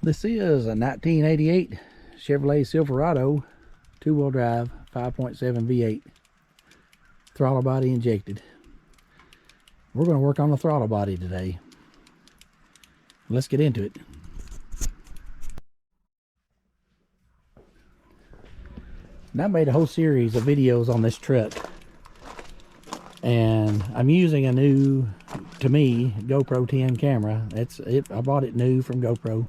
This is a 1988 Chevrolet Silverado, two-wheel drive, 5.7 V8, throttle body injected. We're going to work on the throttle body today. Let's get into it. And I made a whole series of videos on this truck, and I'm using a new, to me, GoPro 10 camera. That's it. I bought it new from GoPro,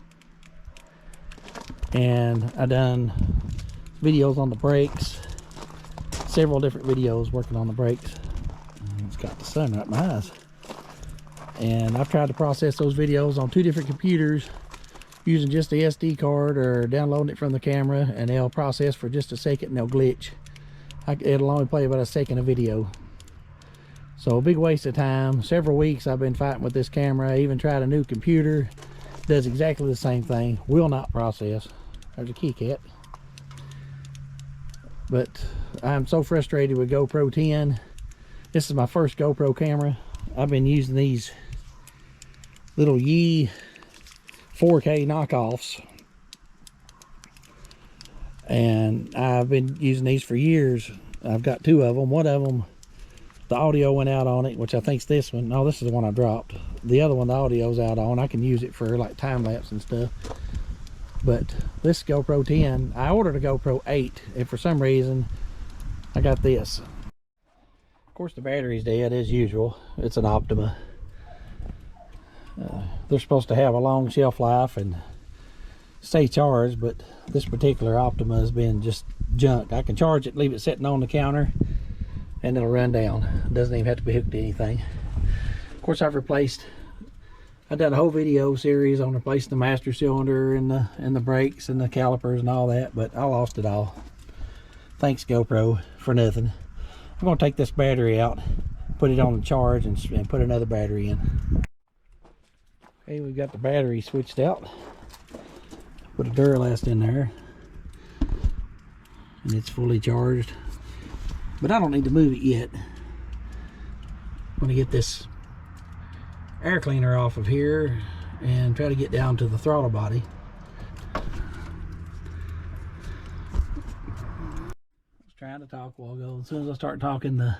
and I done videos on the brakes, several different videos working on the brakes. It's got the sun right in my eyes, and I've tried to process those videos on two different computers using just the SD card or downloading it from the camera, and they'll process for just a second and they'll glitch. It'll only play about a second of video, so a big waste of time. Several weeks I've been fighting with this camera. I even tried a new computer, does exactly the same thing, will not process. There's a key cat. But I'm so frustrated with GoPro 10. This is my first GoPro camera. I've been using these little Yi 4K knockoffs, and I've been using these for years. I've got two of them. One of them, the audio went out on it, which I think's this one. No, this is the one I dropped. The other one, the audio's out on. I can use it for like time-lapse and stuff. But this GoPro 10, I ordered a GoPro 8, and for some reason I got this. Of course the battery's dead as usual. It's an Optima. They're supposed to have a long shelf life and stay charged, but this particular Optima has been just junk. I can charge it, leave it sitting on the counter, and it'll run down. It doesn't even have to be hooked to anything. Of course, I've done a whole video series on replacing the master cylinder and the brakes and the calipers and all that, but I lost it all. Thanks GoPro for nothing. I'm going to take this battery out, put it on the charge, and put another battery in. Okay, we've got the battery switched out. Put a Duralast in there, and it's fully charged. But I don't need to move it yet. I'm going to get this air cleaner off of here and try to get down to the throttle body. I was trying to talk a while ago. As soon as I start talking, the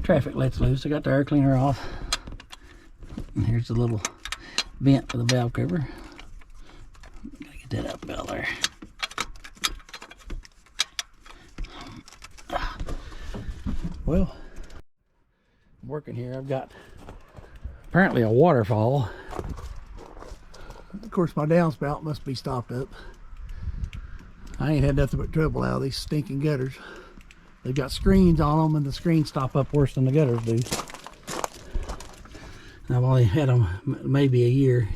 traffic lets loose. I got the air cleaner off. And here's the little vent for the valve cover. Gotta get that up about there. Well, I'm working here. I've got apparently a waterfall. Of course, my downspout must be stopped up. I ain't had nothing but trouble out of these stinking gutters. They've got screens on them, and the screens stop up worse than the gutters do. I've only had them maybe a year.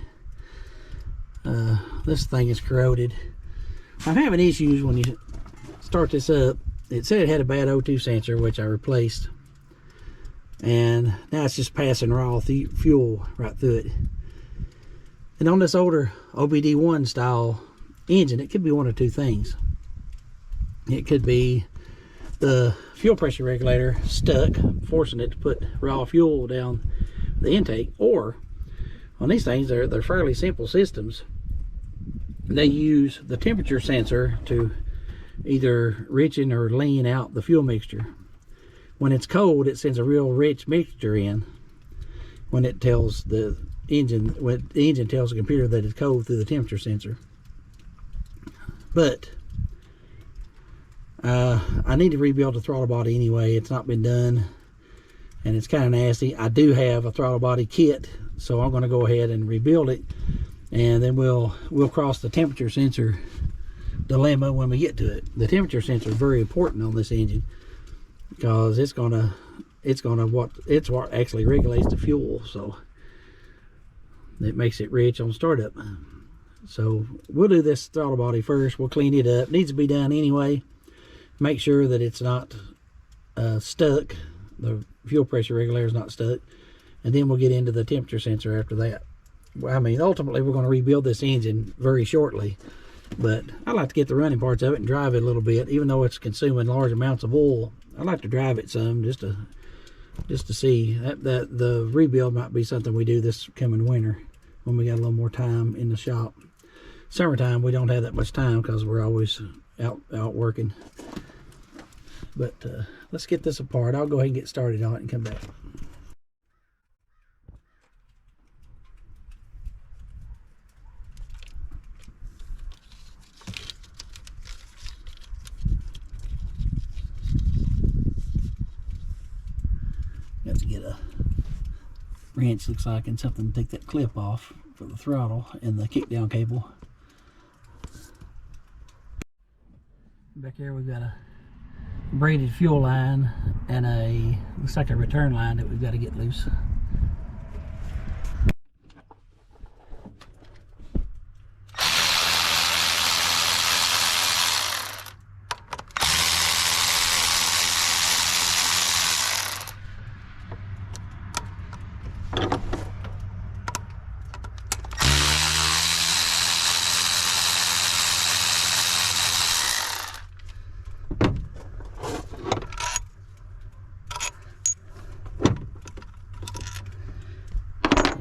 This thing is corroded. I'm having issues when you start this up. It said it had a bad O2 sensor, which I replaced, and now it's just passing raw fuel right through it. And on this older OBD1 style engine, it could be one of two things. It could be the fuel pressure regulator stuck, forcing it to put raw fuel down the intake, or on these things, they're fairly simple systems. They use the temperature sensor to either richen or lean out the fuel mixture. When it's cold, it sends a real rich mixture in. When it tells the engine, when the engine tells the computer that it's cold through the temperature sensor. But I need to rebuild the throttle body anyway. It's not been done, and it's kind of nasty. I do have a throttle body kit, so I'm going to go ahead and rebuild it, and then we'll cross the temperature sensor dilemma when we get to it. The temperature sensor is very important on this engine, because it's what actually regulates the fuel, so it makes it rich on startup. So we'll do this throttle body first. We'll clean it up. It needs to be done anyway. Make sure that it's not stuck, the fuel pressure regulator is not stuck, and then we'll get into the temperature sensor after that. I mean, ultimately we're going to rebuild this engine very shortly, but I like to get the running parts of it and drive it a little bit. Even though it's consuming large amounts of oil, I like to drive it some just to see that the rebuild might be something we do this coming winter when we got a little more time in the shop. Summertime, we don't have that much time because we're always out working. But let's get this apart. I'll go ahead and get started on it and come back. Got to get a wrench, looks like, and something to take that clip off for the throttle and the kickdown cable. Back here we've got a braided fuel line and a, looks like a return line that we've got to get loose.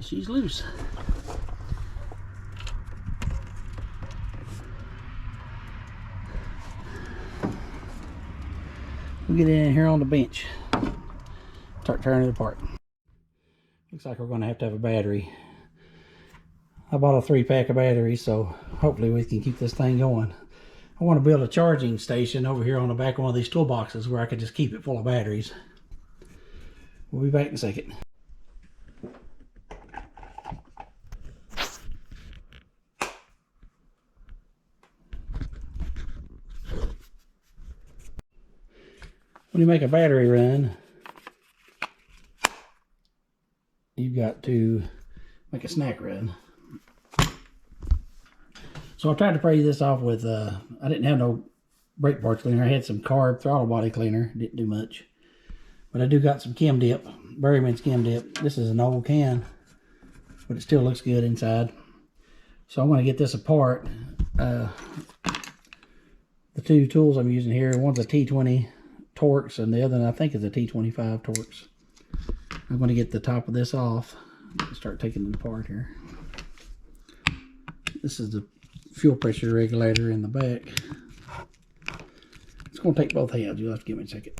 She's loose. We'll get in here on the bench. Start turning it apart. Looks like we're going to have a battery. I bought a 3-pack of batteries, so hopefully we can keep this thing going. I want to build a charging station over here on the back of one of these toolboxes where I could just keep it full of batteries. We'll be back in a second. When you make a battery run, you've got to make a snack run. So I tried to spray this off with, I didn't have no brake bar cleaner. I had some carb throttle body cleaner. Didn't do much. But I do got some Chem Dip, Berryman's Chem Dip. This is an old can, but it still looks good inside. So I'm going to get this apart. The two tools I'm using here, one's a T20 Torx and the other one I think is a T25 Torx. I'm going to get the top of this off and start taking it apart here. This is the fuel pressure regulator in the back. It's going to take both hands. You'll have to give me a second.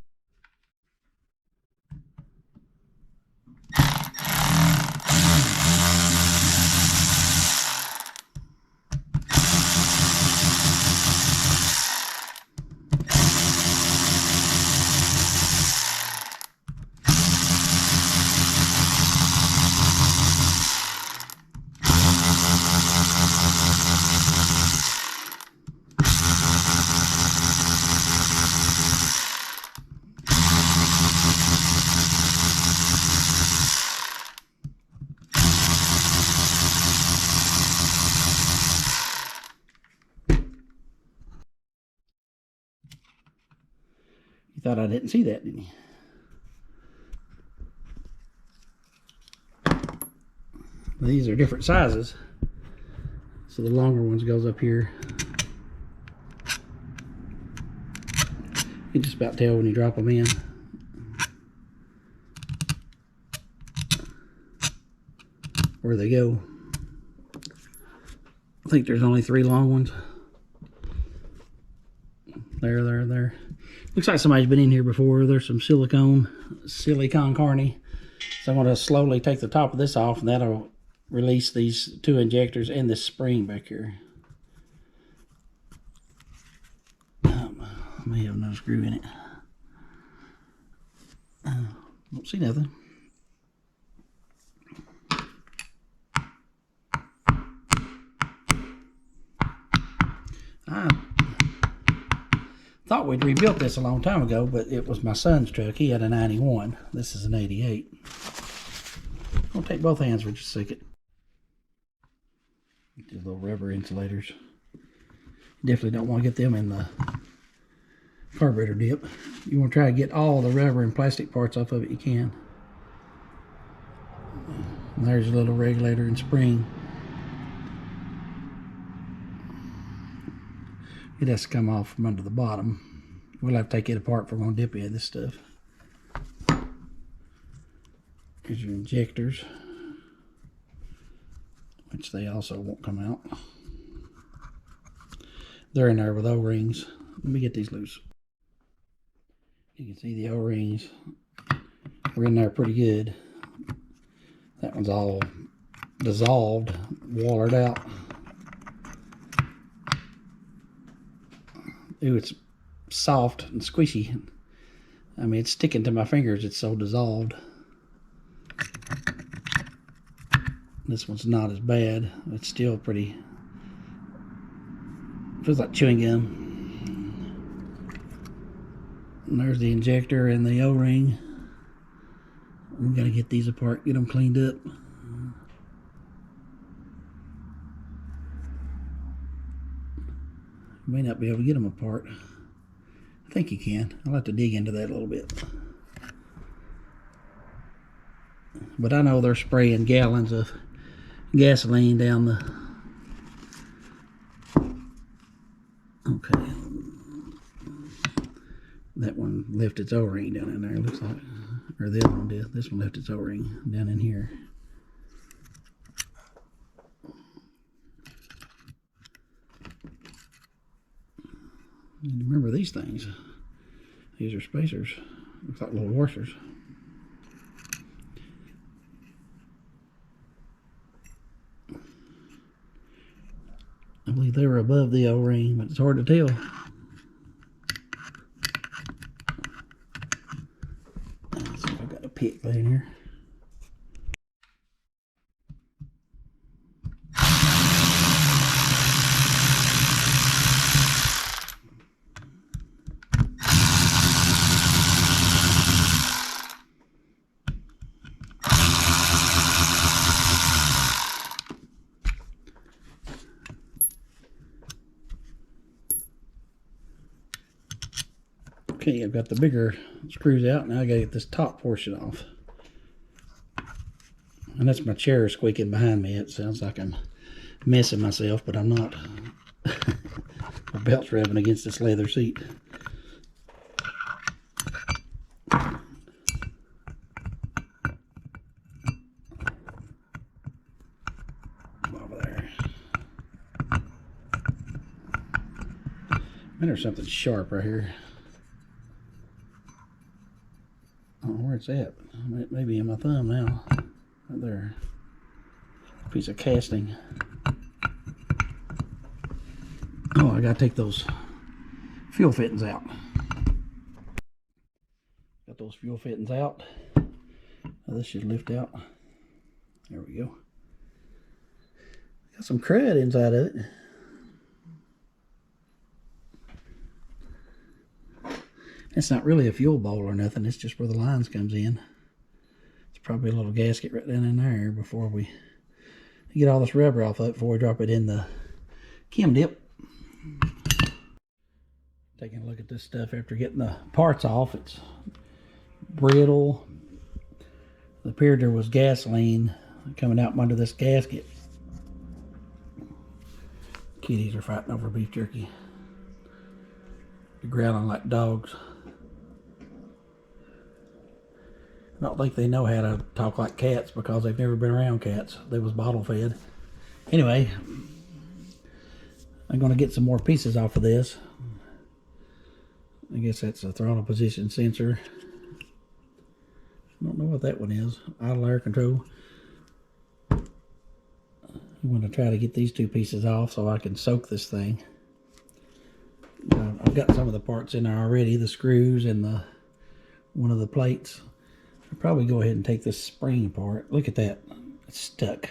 You thought I didn't see that, didn't you? These are different sizes. So the longer ones goes up here. You can just about tell when you drop them in. Where they go. I think there's only 3 long ones. There. Looks like somebody's been in here before. There's some silicone carney. So I'm going to slowly take the top of this off, and that'll release these 2 injectors and this spring back here. May have another screw in it. Don't see nothing. I thought we'd rebuilt this a long time ago, but it was my son's truck. He had a 91. This is an 88. I'm going to take both hands for just a second. These little rubber insulators. Definitely don't want to get them in the carburetor dip. You want to try to get all the rubber and plastic parts off of it you can. And there's a little regulator and spring. It has to come off from under the bottom. We'll have to take it apart if we're going to dip in this stuff. Here's your injectors, which they also won't come out. they're in there with O-rings. Let me get these loose. You can see the O-rings were in there pretty good. That one's all dissolved, watered out. Ooh, it's soft and squishy. I mean, it's sticking to my fingers. It's so dissolved. This one's not as bad. It's still pretty. Feels like chewing gum. And there's the injector and the O-ring. We gotta get these apart, get them cleaned up. May not be able to get them apart. I think you can. I'll have to dig into that a little bit. But I know they're spraying gallons of gasoline down the... Okay. That one left its O-ring down in there, looks like. Or the other one did. This one left its O-ring down in here. And remember these things. These are spacers. Looks like little washers. I believe they were above the O-ring, but it's hard to tell. Let's see if I've got a pick in here. Okay, I've got the bigger screws out. Now I gotta get this top portion off. And that's my chair squeaking behind me. It sounds like I'm messing myself, but I'm not. My belt's rubbing against this leather seat. Over there. And there's something sharp right here. I don't know where it's at. It may be in my thumb now. Right there. Piece of casting. Oh, I gotta take those fuel fittings out. Got those fuel fittings out. Now this should lift out. There we go. Got some crud inside of it. It's not really a fuel bowl or nothing. It's just where the lines comes in. It's probably a little gasket right down in there before we get all this rubber off of it before we drop it in the chem dip. Taking a look at this stuff after getting the parts off. It's brittle. It appeared there was gasoline coming out from under this gasket. Kitties are fighting over beef jerky. They're growling like dogs. I don't think they know how to talk like cats because they've never been around cats. They was bottle fed. Anyway, I'm going to get some more pieces off of this. I guess that's a throttle position sensor. I don't know what that one is. Idle air control. I'm going to try to get these two pieces off so I can soak this thing. I've got some of the parts in there already. The screws and one of the plates. I'll probably go ahead and take this spring apart. Look at that. It's stuck.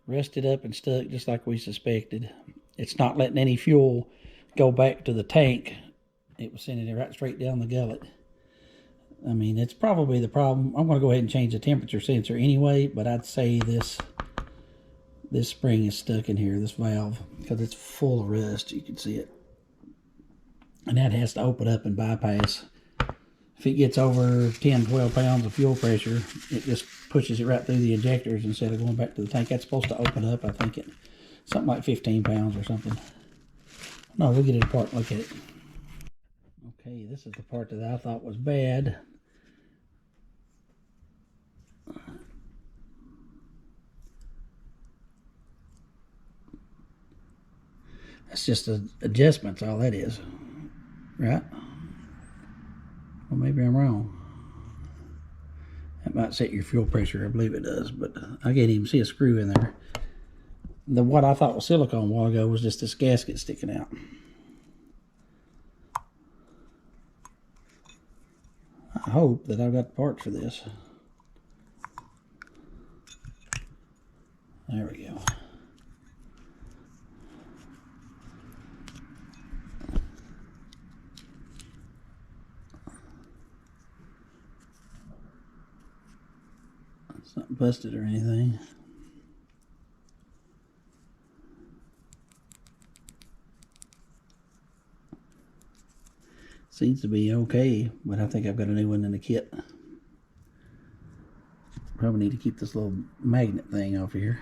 Rusted up and stuck just like we suspected. It's not letting any fuel go back to the tank. It was sending it right straight down the gullet. I mean, it's probably the problem. I'm going to go ahead and change the temperature sensor anyway, but I'd say this spring is stuck in here, this valve, because it's full of rust. You can see it. And that has to open up and bypass. If it gets over 10, 12 pounds of fuel pressure, it just pushes it right through the injectors instead of going back to the tank. That's supposed to open up, I think, at something like 15 pounds or something. No, we'll get it apart and look at it. Okay, this is the part that I thought was bad. That's just adjustments, all that is, right? Well, maybe I'm wrong. That might set your fuel pressure, I believe it does, but I can't even see a screw in there. What I thought was silicone a while ago was just this gasket sticking out. I hope that I've got the parts for this. There we go. It's not busted or anything. Seems to be okay, but I think I've got a new one in the kit. Probably need to keep this little magnet thing off here.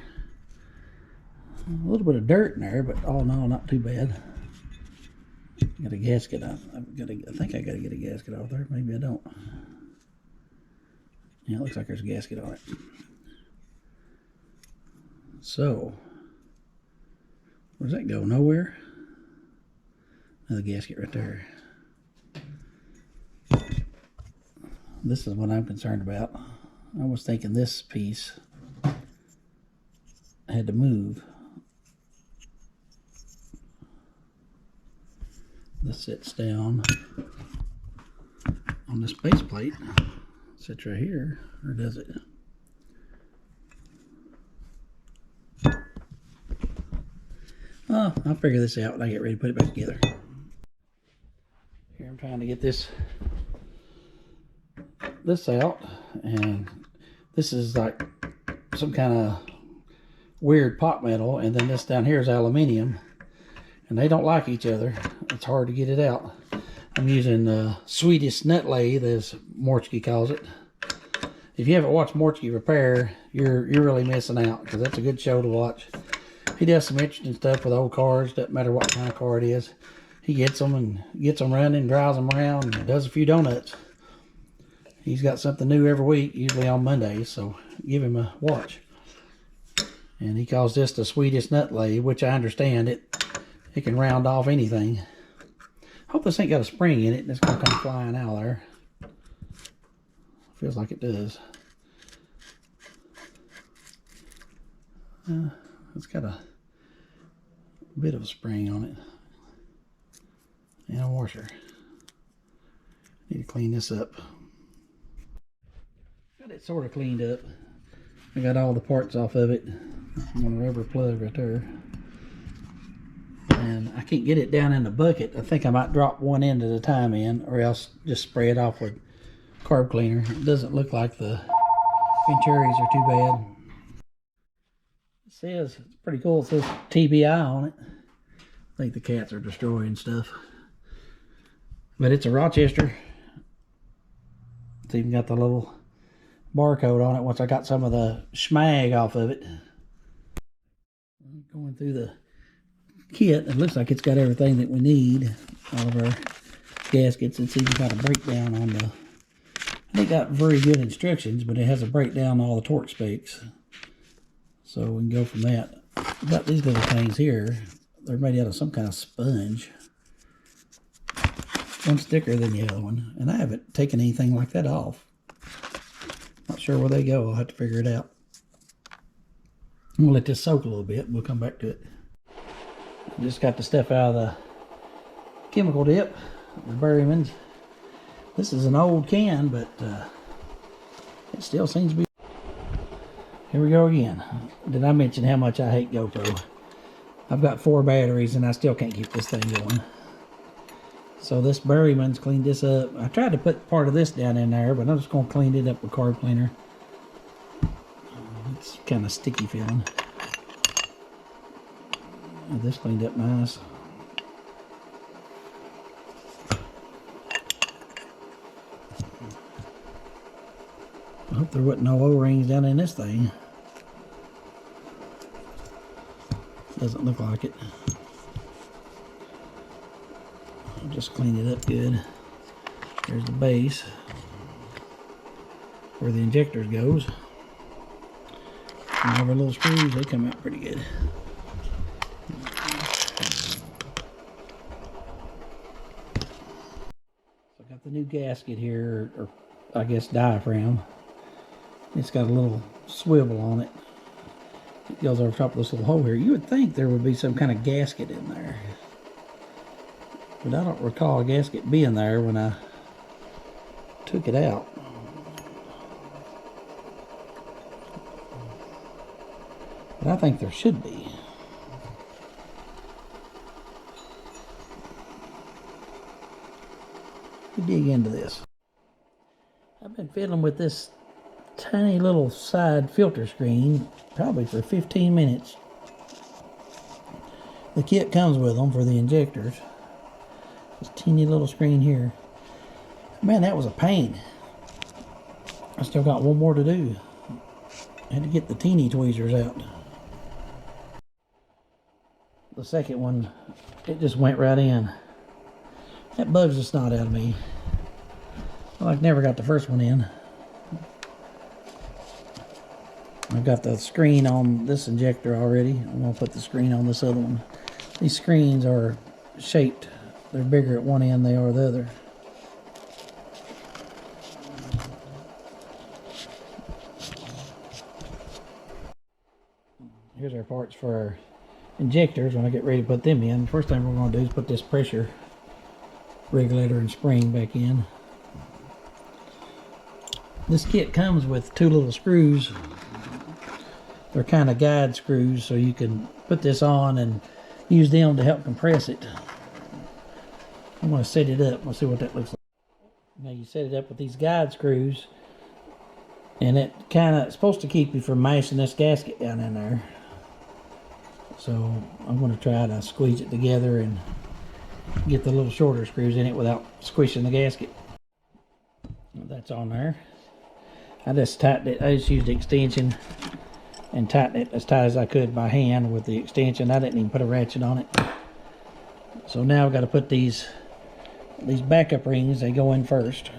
A little bit of dirt in there, but all in all, not too bad. Got a gasket on. I think I got to get a gasket off there. Maybe I don't. Yeah, it looks like there's a gasket on it. So, where's that go? Nowhere? Another gasket right there. This is what I'm concerned about. I was thinking this piece had to move. This sits down on this base plate. It sits right here, or does it? Oh, I'll figure this out when I get ready to put it back together. Here I'm trying to get this out, and this is like some kind of weird pot metal, and then this down here is aluminium, and they don't like each other. It's hard to get it out. I'm using Swedish nut lathe, as Morchke calls it. If you haven't watched Morchke repair, you're really missing out, because that's a good show to watch. He does some interesting stuff with old cars. Doesn't matter what kind of car it is. He gets them running, drives them around, and does a few donuts. He's got something new every week, usually on Mondays, so give him a watch. And he calls this the Swedish nut lathe, which I understand. It can round off anything. Hope this ain't got a spring in it and it's going to come flying out of there. Feels like it does. It's got a bit of a spring on it. And a washer. Need to clean this up. Got it sort of cleaned up. I got all the parts off of it. I'm on a rubber plug right there. And I can't get it down in the bucket. I think I might drop one end at a time in, or else just spray it off with carb cleaner. It doesn't look like the interiors are too bad. It says, it's pretty cool, it says TBI on it. I think the cats are destroying stuff. But it's a Rochester. It's even got the little barcode on it once I got some of the schmag off of it. Going through the kit, it looks like it's got everything that we need. All of our gaskets. It's even got a breakdown on the... I think got very good instructions, but it has a breakdown on all the torque specs. So we can go from that. We've got these little things here. They're made out of some kind of sponge. One's thicker than the other one, and I haven't taken anything like that off. Not sure where they go. I'll have to figure it out. I'm gonna let this soak a little bit. We'll come back to it. Just got the stuff out of the chemical dip, the Berryman's. This is an old can, but it still seems to be. Here we go again. Did I mention how much I hate GoPro? I've got 4 batteries and I still can't keep this thing going. So this Berryman's cleaned this up. I tried to put part of this down in there, but I'm just going to clean it up with carb cleaner. It's kind of sticky feeling. And this cleaned up nice. I hope there wasn't no O-rings down in this thing. Doesn't look like it. Just clean it up good. There's the base where the injectors goes. And all our little screws, they come out pretty good. new gasket here, or I guess diaphragm. It's got a little swivel on it. It goes over top of this little hole here. You would think there would be some kind of gasket in there, but I don't recall a gasket being there when I took it out. But I think there should be. Let me dig into this. I've been fiddling with this tiny little side filter screen probably for 15 minutes. The kit comes with them for the injectors. This teeny little screen here. Man, that was a pain. I still got one more to do. I had to get the teeny tweezers out. The second one, it just went right in. That bugs the snot out of me. Well, I've never got the first one in. I've got the screen on this injector already. I'm going to put the screen on this other one. These screens are shaped. They're bigger at one end than they are the other. Here's our parts for our injectors when I get ready to put them in. First thing we're going to do is put this pressure regulator and spring back in. This kit comes with two little screws. They're kind of guide screws, so you can put this on and use them to help compress it. I'm going to set it up. We'll see what that looks like. Now you set it up with these guide screws, and it kind of supposed to keep you from mashing this gasket down in there. So I'm going to try to squeeze it together and get the little shorter screws in it without squishing the gasket. That's on there. I just tightened it. I just used the extension and tightened it as tight as I could by hand with the extension. I didn't even put a ratchet on it. So now I've got to put these backup rings. They go in first.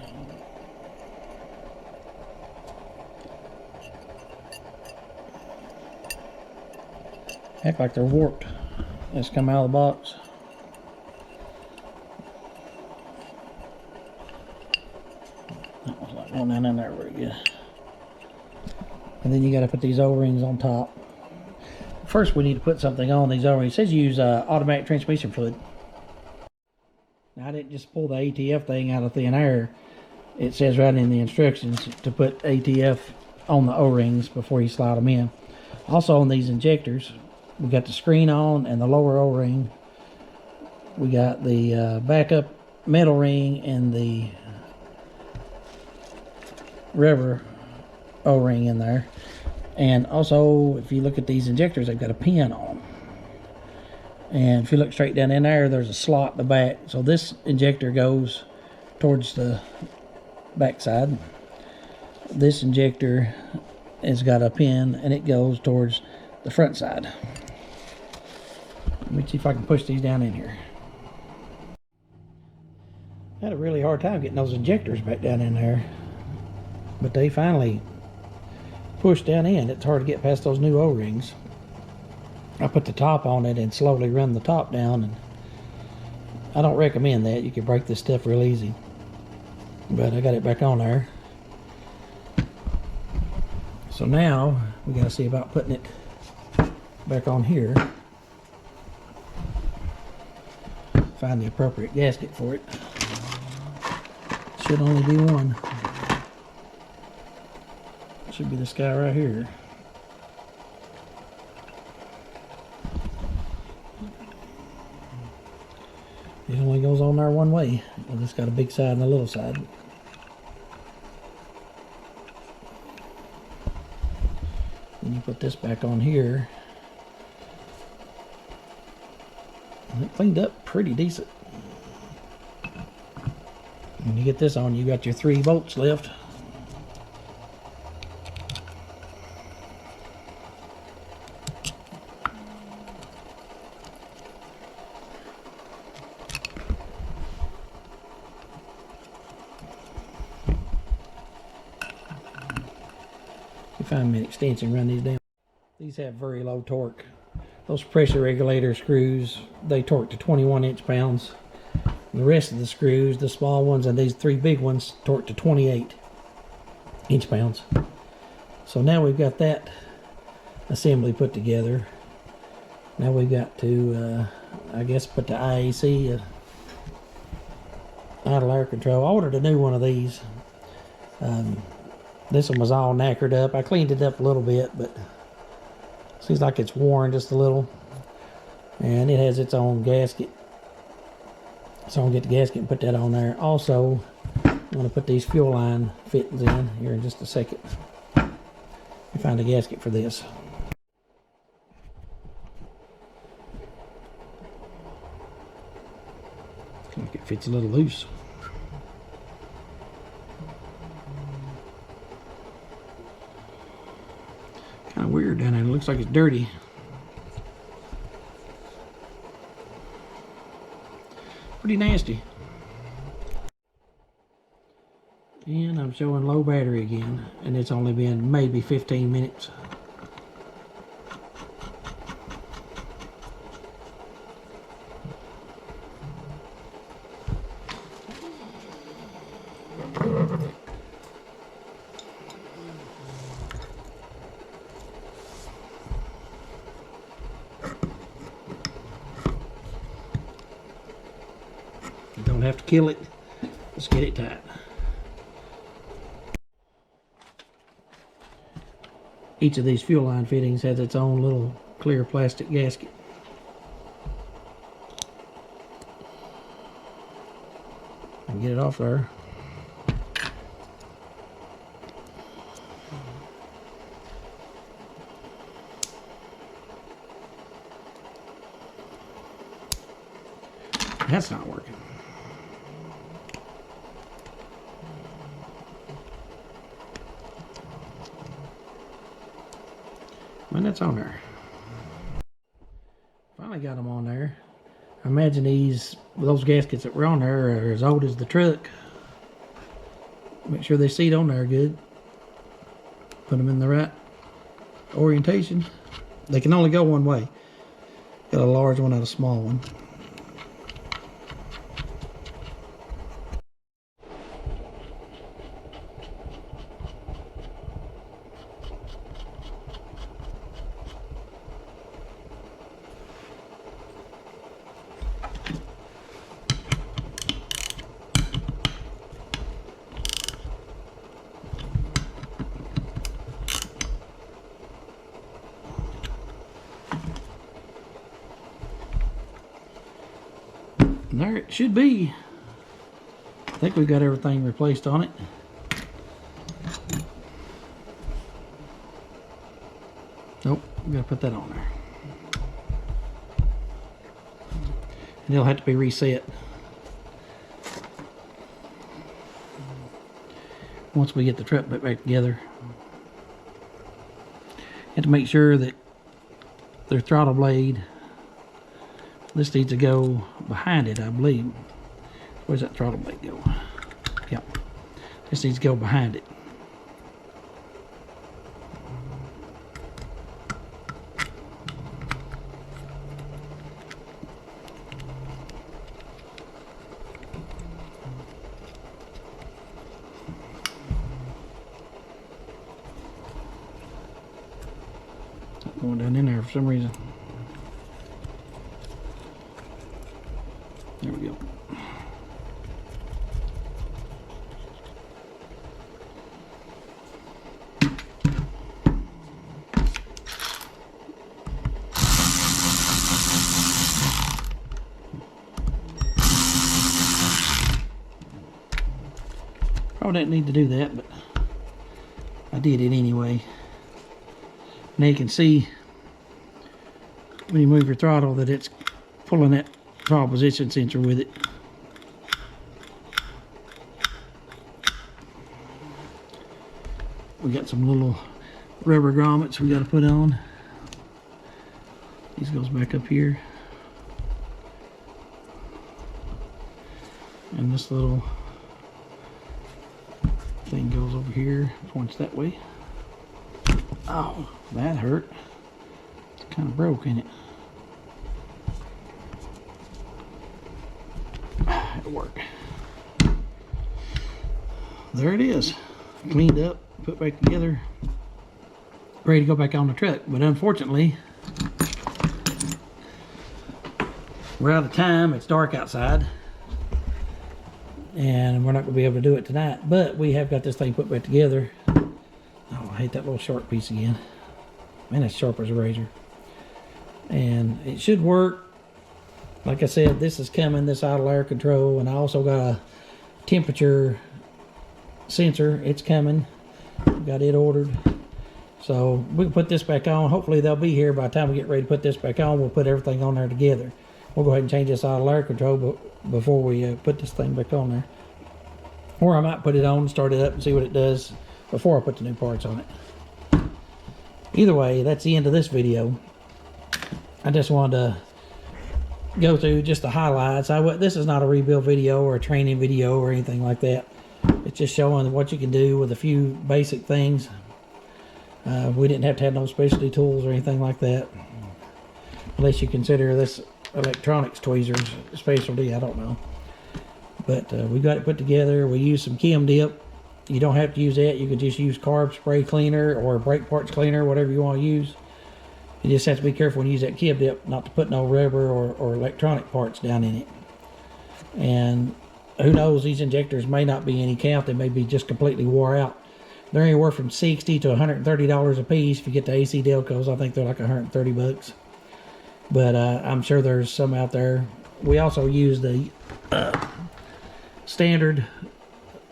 Act like they're warped. Let's come out of the box. That was like going down in there very good. And then you got to put these O-rings on top. First we need to put something on these O-rings. It says use automatic transmission fluid. Now I didn't just pull the ATF thing out of thin air. It says right in the instructions to put ATF on the O-rings before you slide them in. Also on these injectors, we got the screen on and the lower O-ring. We got the backup metal ring and the rubber O-ring in there. And also, if you look at these injectors, they've got a pin on. And if you look straight down in there, there's a slot in the back. So this injector goes towards the back side. This injector has got a pin and it goes towards the front side. Let me see if I can push these down in here. I had a really hard time getting those injectors back down in there, but they finally pushed down in. It's hard to get past those new O-rings. I put the top on it and slowly run the top down, and I don't recommend that. You can break this stuff real easy, but I got it back on there. So now we got to see about putting it back on here. Find the appropriate gasket for it. Should only be one. Should be this guy right here. It only goes on there one way. And it's got a big side and a little side. Then you put this back on here. And it cleaned up pretty decent. When you get this on, you got your 3 bolts left. Find me an extension, run these down. These have very low torque. Those pressure regulator screws, they torque to 21 inch-pounds. The rest of the screws, the small ones and these 3 big ones, torqued to 28 inch-pounds. So now we've got that assembly put together. Now we've got to, I guess, put the IAC, idle air control. I ordered a new one of these. This one was all knackered up. I cleaned it up a little bit, but seems like it's worn just a little. And it has its own gasket. So I'll get the gasket and put that on there. Also, I'm going to put these fuel line fittings in here in just a second. Find a gasket for this. Looks like it fits a little loose. Kind of weird down there. It looks like it's dirty. Pretty nasty. And I'm showing low battery again, and it's only been maybe 15 minutes. You don't have to kill it, just get it tight. Each of these fuel line fittings has its own little clear plastic gasket. And get it off there. That's not working. When that's on there. Finally got them on there. I imagine those gaskets that were on there are as old as the truck. Make sure they seat on there good. Put them in the right orientation. They can only go one way. Got a large one and a small one. And there it should be. I think we've got everything replaced on it. Nope, we gotta put that on there. And it'll have to be reset. Once we get the truck back together. Have to make sure that their throttle blade, this needs to go behind it, I believe. Where's that throttle blade go? Yep. This needs to go behind it. Not going down in there for some reason. There we go. Probably didn't need to do that, but I did it anyway. Now you can see when you move your throttle that it's pulling that throttle position sensor with it. We got some little rubber grommets we got to put on. These goes back up here. And this little thing goes over here, points that way. Oh, that hurt. It's kind of broke, ain't it? to work. There it is, cleaned up, put back together, ready to go back on the truck. But unfortunately, we're out of time. It's dark outside, and we're not going to be able to do it tonight. But we have got this thing put back together. Oh, I hate that little sharp piece again. Man, it's sharp as a razor. And it should work. Like I said, this is coming, this idle air control, and I also got a temperature sensor. It's coming. Got it ordered. So we can put this back on. Hopefully they'll be here by the time we get ready to put this back on. We'll put everything on there together. We'll go ahead and change this idle air control before we put this thing back on there. Or I might put it on, start it up, and see what it does before I put the new parts on it. Either way, that's the end of this video. I just wanted to go through just the highlights. This is not a rebuild video or a training video or anything like that. It's just showing what you can do with a few basic things. We didn't have to have no specialty tools or anything like that. Unless you consider this electronics tweezers specialty, I don't know. But we got it put together. We used some Chem dip. You don't have to use that. You can just use carb spray cleaner or brake parts cleaner, whatever you want to use. You just have to be careful when you use that Chem dip not to put no rubber or electronic parts down in it. And who knows, these injectors may not be any count. They may be just completely wore out. They're anywhere from $60 to $130 a piece. If you get the AC Delcos, I think they're like 130 bucks. But I'm sure there's some out there. We also use the standard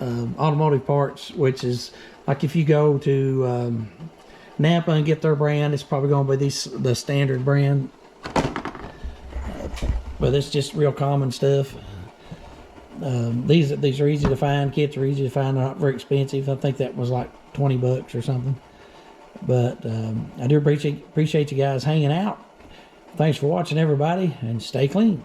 automotive parts, which is like if you go to Napa and get their brand, it's probably going to be the standard brand. But it's just real common stuff. These are easy to find. Kits are easy to find. They're not very expensive. I think that was like 20 bucks or something. But I do appreciate you guys hanging out. Thanks for watching, everybody, and stay clean.